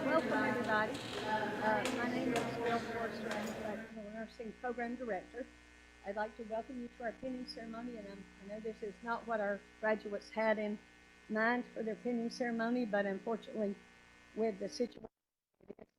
Welcome, everybody. My name is Bill Forrester. I'm the Nursing Program Director. I'd like to welcome you to our pinning ceremony, and I know this is not what our graduates had in mind for their pinning ceremony, but unfortunately, with the situation,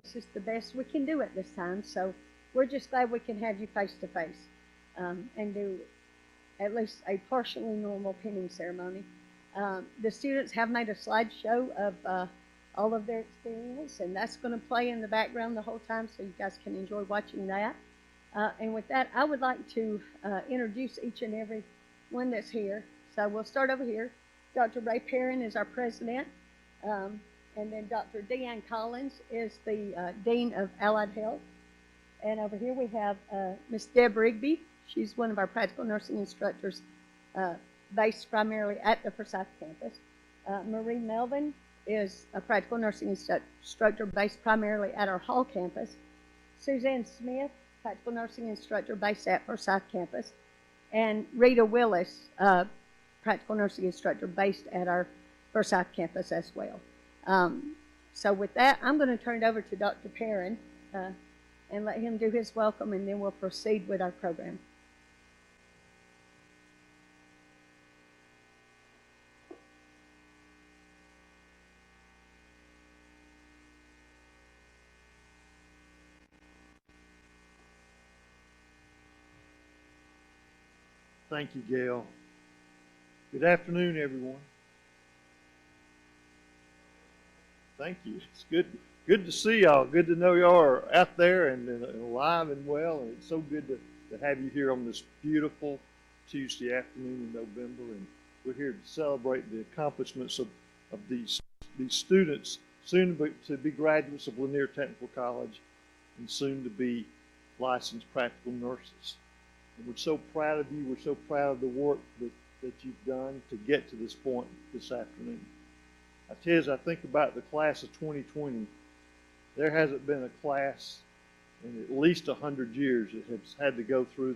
this is the best we can do at this time. So we're just glad we can have you face to face and do at least a partially normal pinning ceremony. The students have made a slideshow of all of their experience, and that's going to play in the background the whole time, so you guys can enjoy watching that. And with that, I would like to introduce each and every one that's here. So we'll start over here. Dr. Ray Perrin is our president, and then Dr. Deanne Collins is the Dean of Allied Health. And over here we have Miss Deb Rigby. She's one of our practical nursing instructors based primarily at the Forsyth campus. Marie Melvin is a practical nursing instructor based primarily at our Hall campus. Suzanne Smith, practical nursing instructor based at Forsyth campus. And Rita Willis, practical nursing instructor based at our Forsyth campus as well. So with that, I'm going to turn it over to Dr. Perrin and let him do his welcome, and then we'll proceed with our program. Thank you, Gail. Good afternoon, everyone. Thank you. It's good to see y'all. Good to know y'all are out there and alive and well. And it's so good to have you here on this beautiful Tuesday afternoon in November. And we're here to celebrate the accomplishments of these students, soon to be graduates of Lanier Technical College and soon to be licensed practical nurses. And we're so proud of you. We're so proud of the work that you've done to get to this point this afternoon. I tell you, as I think about the class of 2020, there hasn't been a class in at least 100 years that has had to go through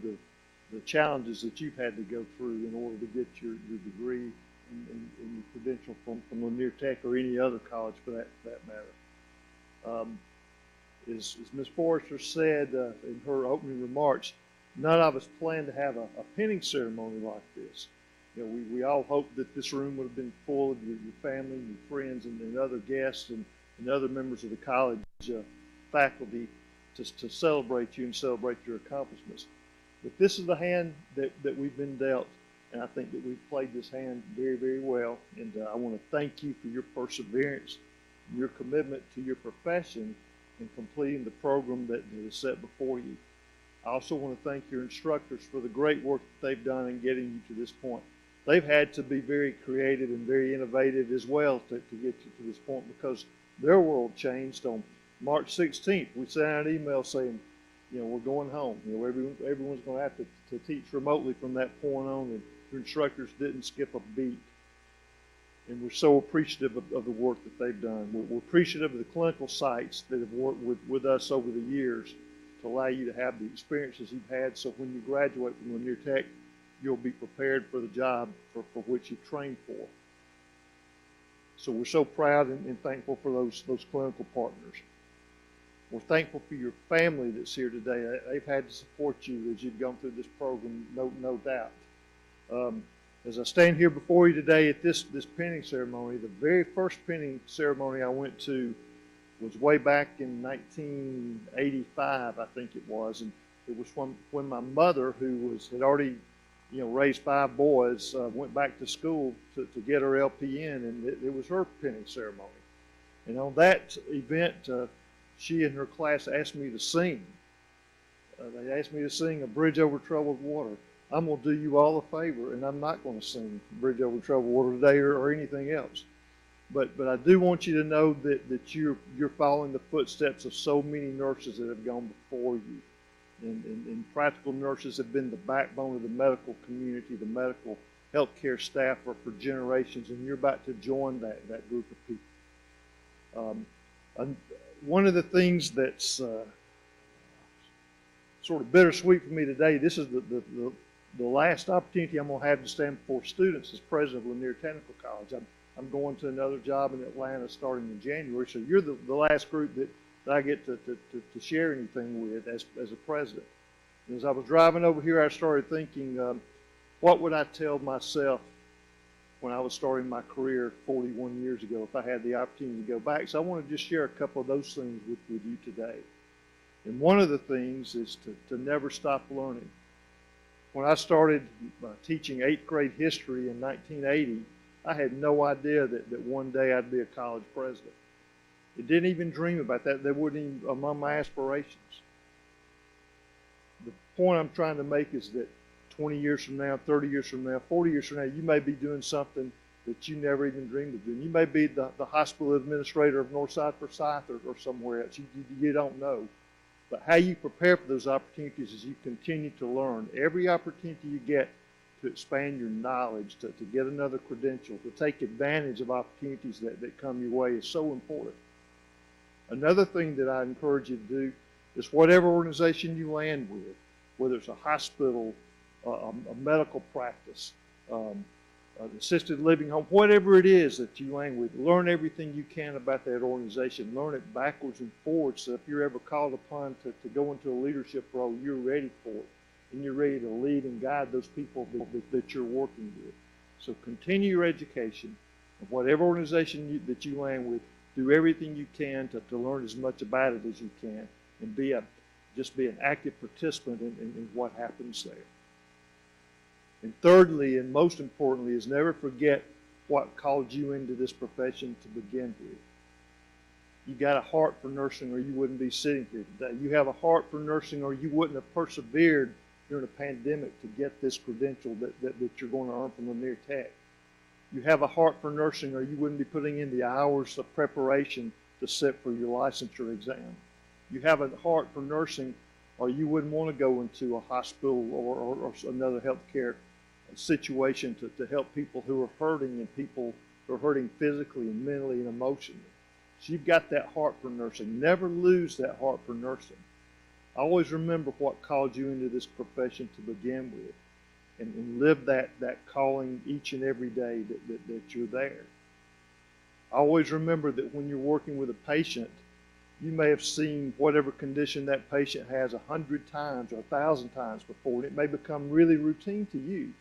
the challenges that you've had to go through in order to get your degree and your credential from Lanier Tech or any other college for that matter. As Ms. Forrester said in her opening remarks, none of us planned to have a pinning ceremony like this. You know, we all hoped that this room would have been full of your family and your friends and other guests and other members of the college faculty to celebrate you and celebrate your accomplishments. But this is the hand that we've been dealt, and I think that we've played this hand very, very well. And I want to thank you for your perseverance, and your commitment to your profession, and completing the program that is set before you. I also want to thank your instructors for the great work that they've done in getting you to this point. They've had to be very creative and very innovative as well to get you to this point, because their world changed on March 16th. We sent out an email saying, you know, we're going home. You know, everyone's going to have to teach remotely from that point on, and your instructors didn't skip a beat. And we're so appreciative of the work that they've done. We're appreciative of the clinical sites that have worked with us over the years to allow you to have the experiences you've had, so when you graduate from Lanier Tech, you'll be prepared for the job for which you've trained for. So we're so proud and thankful for those clinical partners. We're thankful for your family that's here today. They've had to support you as you've gone through this program, no doubt. As I stand here before you today at this pinning ceremony, the very first pinning ceremony I went to was way back in 1985, I think it was, and it was when my mother, who had already, you know, raised 5 boys, went back to school to get her LPN, and it was her pinning ceremony. And on that event, she and her class asked me to sing. They asked me to sing A Bridge Over Troubled Water. I'm going to do you all a favor, and I'm not going to sing Bridge Over Troubled Water today or anything else. But I do want you to know that you're following the footsteps of so many nurses that have gone before you. And practical nurses have been the backbone of the medical community, the medical healthcare staff for generations, and you're about to join that group of people. And one of the things that's sort of bittersweet for me today, this is the last opportunity I'm going to have to stand before students as president of Lanier Technical College. I'm going to another job in Atlanta starting in January, so you're the last group that I get to share anything with as a president. And as I was driving over here, I started thinking, what would I tell myself when I was starting my career 41 years ago if I had the opportunity to go back? So I want to just share a couple of those things with you today. And one of the things is to never stop learning. When I started teaching 8th grade history in 1980, I had no idea that one day I'd be a college president. I didn't even dream about that. They weren't even among my aspirations. The point I'm trying to make is that 20 years from now, 30 years from now, 40 years from now, you may be doing something that you never even dreamed of doing. You may be the hospital administrator of Northside Forsyth or somewhere else. You don't know. But how you prepare for those opportunities is you continue to learn. Every opportunity you get to expand your knowledge, to get another credential, to take advantage of opportunities that come your way is so important. Another thing that I encourage you to do is whatever organization you land with, whether it's a hospital, a medical practice, an assisted living home, whatever it is that you land with, learn everything you can about that organization. Learn it backwards and forwards so if you're ever called upon to go into a leadership role, you're ready for it. And you're ready to lead and guide those people that you're working with. So continue your education. Whatever organization that you land with, do everything you can to learn as much about it as you can and just be an active participant in what happens there. And thirdly, and most importantly, is never forget what called you into this profession to begin with. You got a heart for nursing or you wouldn't be sitting here today. You have a heart for nursing or you wouldn't have persevered during a pandemic to get this credential that you're going to earn from Lanier Tech. You have a heart for nursing or you wouldn't be putting in the hours of preparation to sit for your licensure exam. You have a heart for nursing or you wouldn't want to go into a hospital or another healthcare situation to help people who are hurting and people who are hurting physically and mentally and emotionally. So you've got that heart for nursing. Never lose that heart for nursing. Always remember what called you into this profession to begin with and live that calling each and every day that you're there. Always remember that when you're working with a patient, you may have seen whatever condition that patient has 100 times or 1,000 times before, and it may become really routine to you.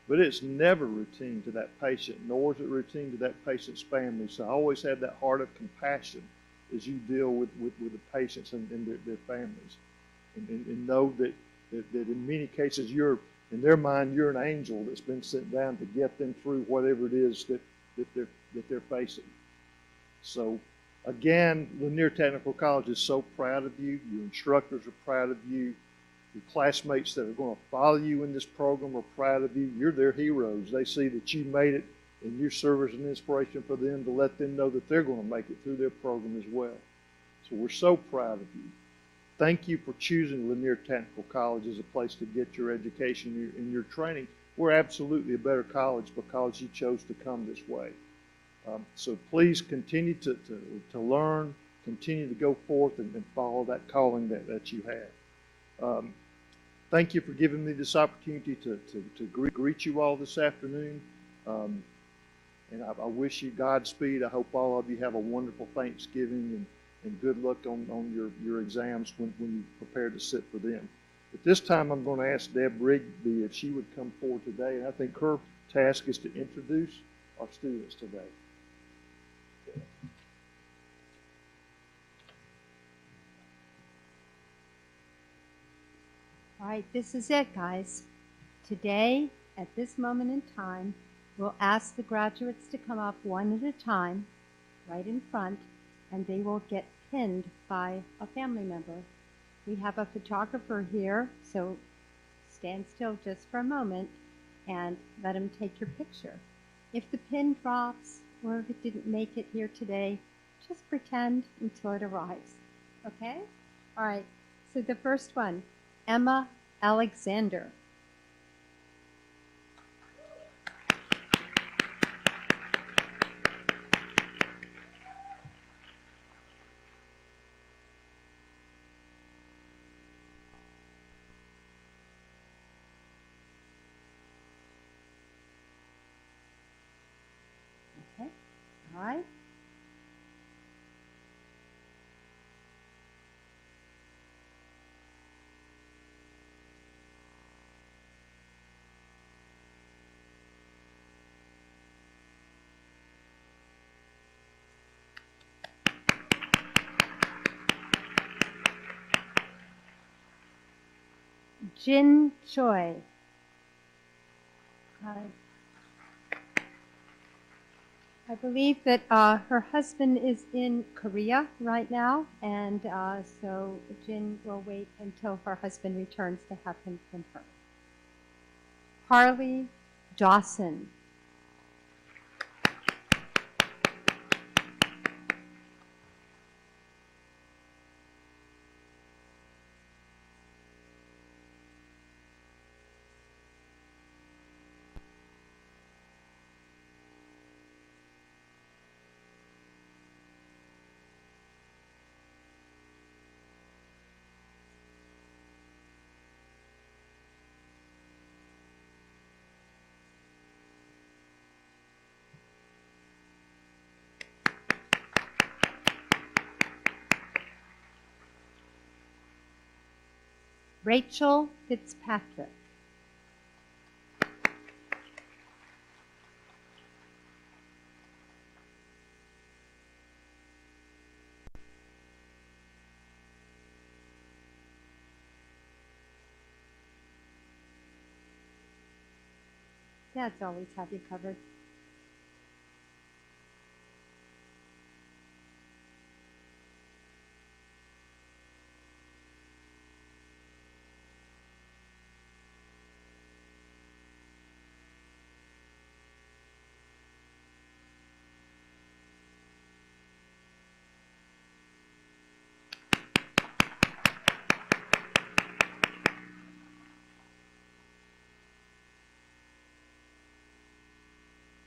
But it's never routine to that patient, nor is it routine to that patient's family. So always have that heart of compassion as you deal with the patients and their families. And know that in many cases, in their mind, you're an angel that's been sent down to get them through whatever it is that they're facing. So again, Lanier Technical College is so proud of you. Your instructors are proud of you. Your classmates that are going to follow you in this program are proud of you. You're their heroes. They see that you made it, and you serve as an inspiration for them to let them know that they're going to make it through their program as well. So we're so proud of you. Thank you for choosing Lanier Technical College as a place to get your education and your training. We're absolutely a better college because you chose to come this way. So please continue to learn, continue to go forth and follow that calling that you have. Thank you for giving me this opportunity to greet you all this afternoon. And I wish you Godspeed. I hope all of you have a wonderful Thanksgiving and good luck on your exams when you prepare to sit for them. At this time, I'm going to ask Deb Rigby if she would come forward today. And I think her task is to introduce our students today. All right, this is it, guys. Today, at this moment in time, we'll ask the graduates to come up one at a time, right in front, and they will get pinned by a family member. We have a photographer here, so stand still just for a moment and let him take your picture. If the pin drops or if it didn't make it here today, just pretend until it arrives, okay? All right, so the first one, Emma Alexander. Okay. All right. Jin Choi. I believe that her husband is in Korea right now, and so Jin will wait until her husband returns to have him from her. Harley Dawson. Rachel Fitzpatrick. Dads always have you covered.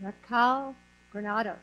Raquel Granados.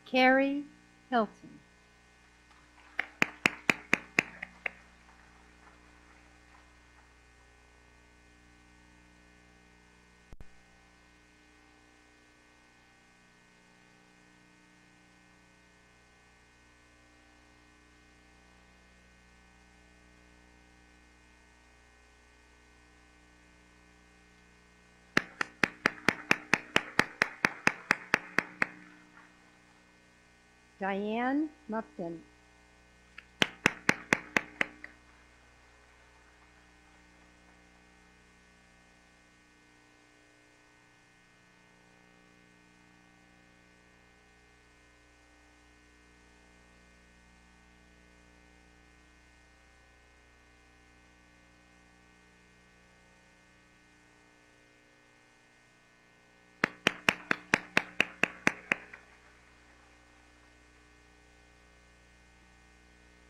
Carrie Hilton. Diane Lupton.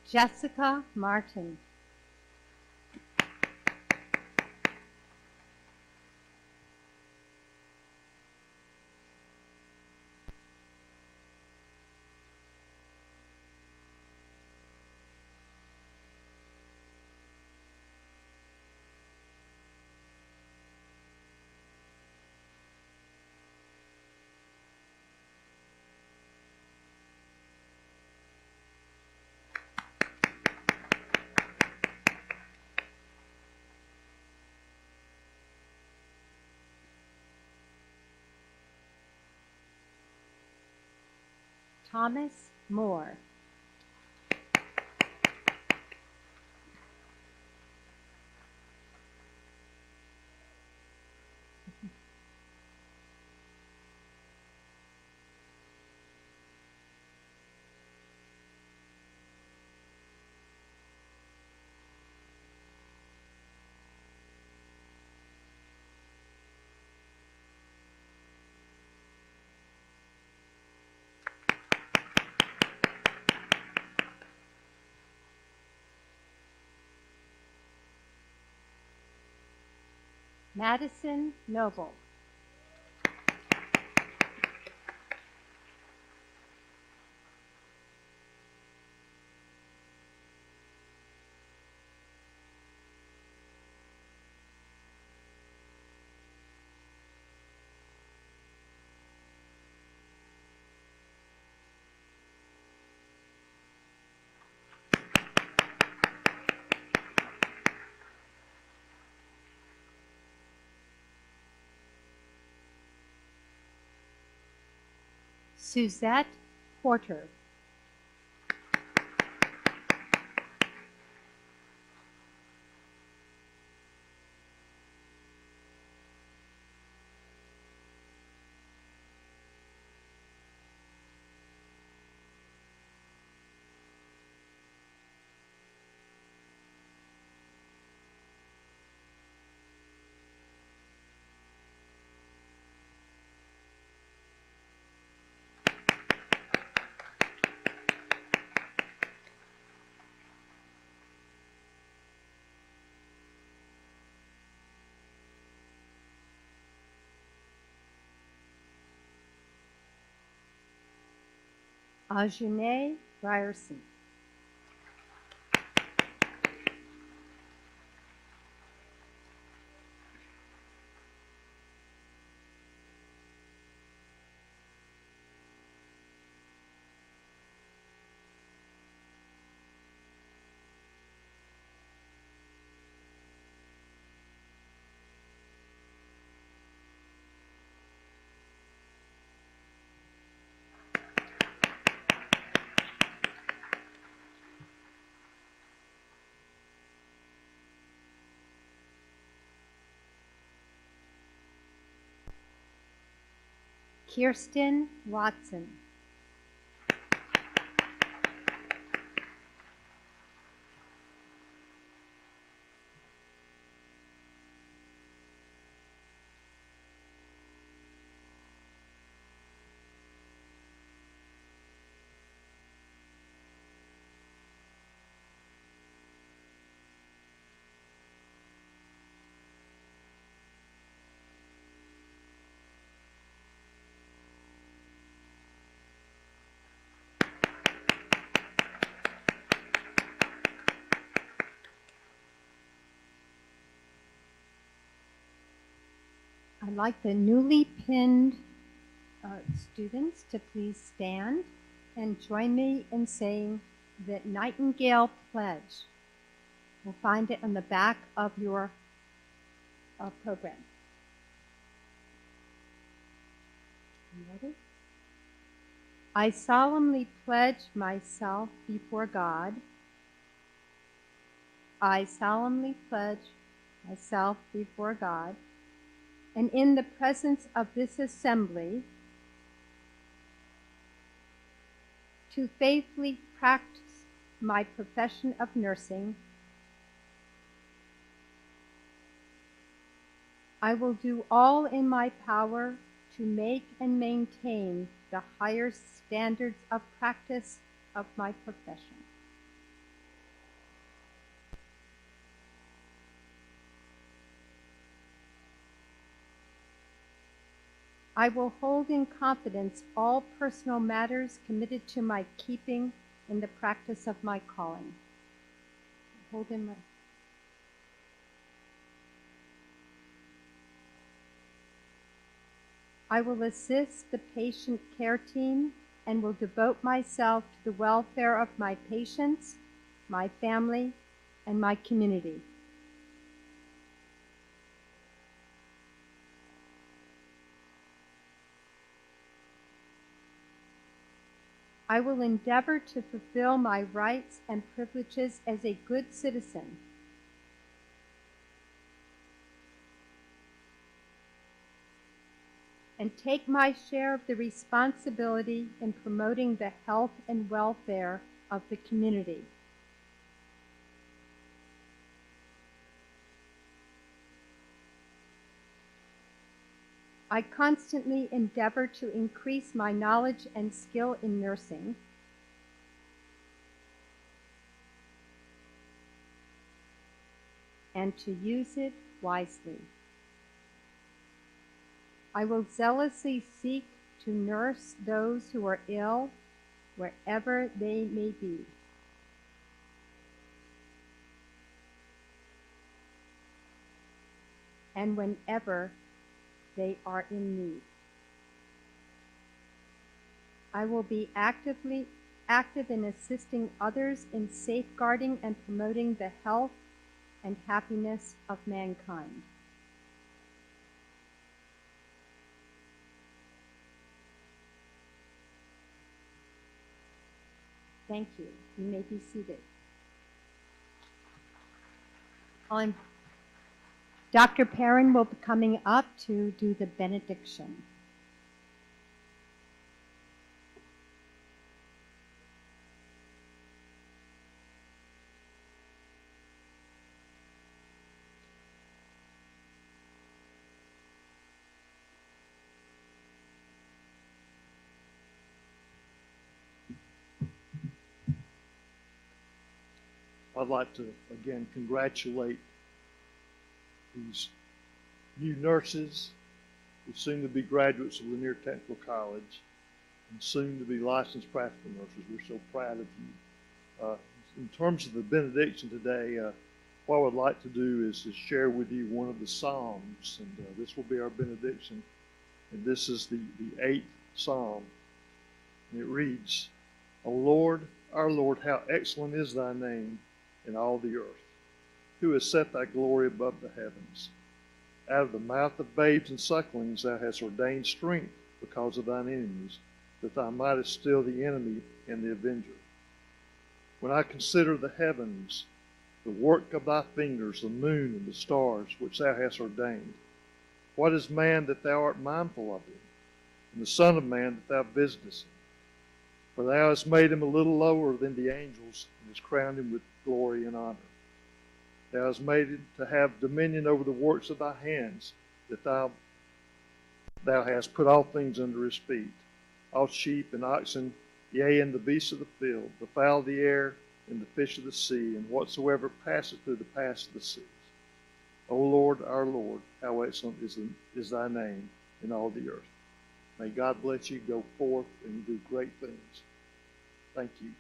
Jessica Martin. Thomas Moore. Madison Noble. Suzette Porter. Ajane Ryerson. Kirsten Watson. I'd like the newly pinned students to please stand and join me in saying the Nightingale Pledge. You'll find it on the back of your program. You ready? I solemnly pledge myself before God. I solemnly pledge myself before God, and in the presence of this assembly, to faithfully practice my profession of nursing. I will do all in my power to make and maintain the higher standards of practice of my profession. I will hold in confidence all personal matters committed to my keeping in the practice of my calling. Hold in my... I will assist the patient care team and will devote myself to the welfare of my patients, my family, and my community. I will endeavor to fulfill my rights and privileges as a good citizen. And take my share of the responsibility in promoting the health and welfare of the community. I constantly endeavor to increase my knowledge and skill in nursing. And to use it wisely. I will zealously seek to nurse those who are ill wherever they may be. And whenever they are in need. I will be active in assisting others in safeguarding and promoting the health and happiness of mankind. Thank you. You may be seated. Dr. Perrin will be coming up to do the benediction. I'd like to again congratulate these new nurses who soon to be graduates of Lanier Technical College and soon to be licensed practical nurses. We're so proud of you. In terms of the benediction today, what I would like to do is to share with you one of the Psalms, and this will be our benediction. And this is the 8th Psalm. And it reads, O Lord, our Lord, how excellent is thy name in all the earth, who has set thy glory above the heavens. Out of the mouth of babes and sucklings thou hast ordained strength because of thine enemies, that thou mightest still the enemy and the avenger. When I consider the heavens, the work of thy fingers, the moon and the stars, which thou hast ordained, what is man that thou art mindful of him, and the son of man that thou visitest him? For thou hast made him a little lower than the angels, and hast crowned him with glory and honor. Thou hast made him to have dominion over the works of thy hands, that thou hast put all things under his feet, all sheep and oxen, yea, and the beasts of the field, the fowl of the air, and the fish of the sea, and whatsoever passeth through the paths of the seas. O Lord, our Lord, how excellent is thy name in all the earth. May God bless you. Go forth and do great things. Thank you.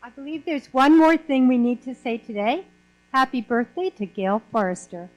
I believe there's one more thing we need to say today. Happy birthday to Gail Forrester.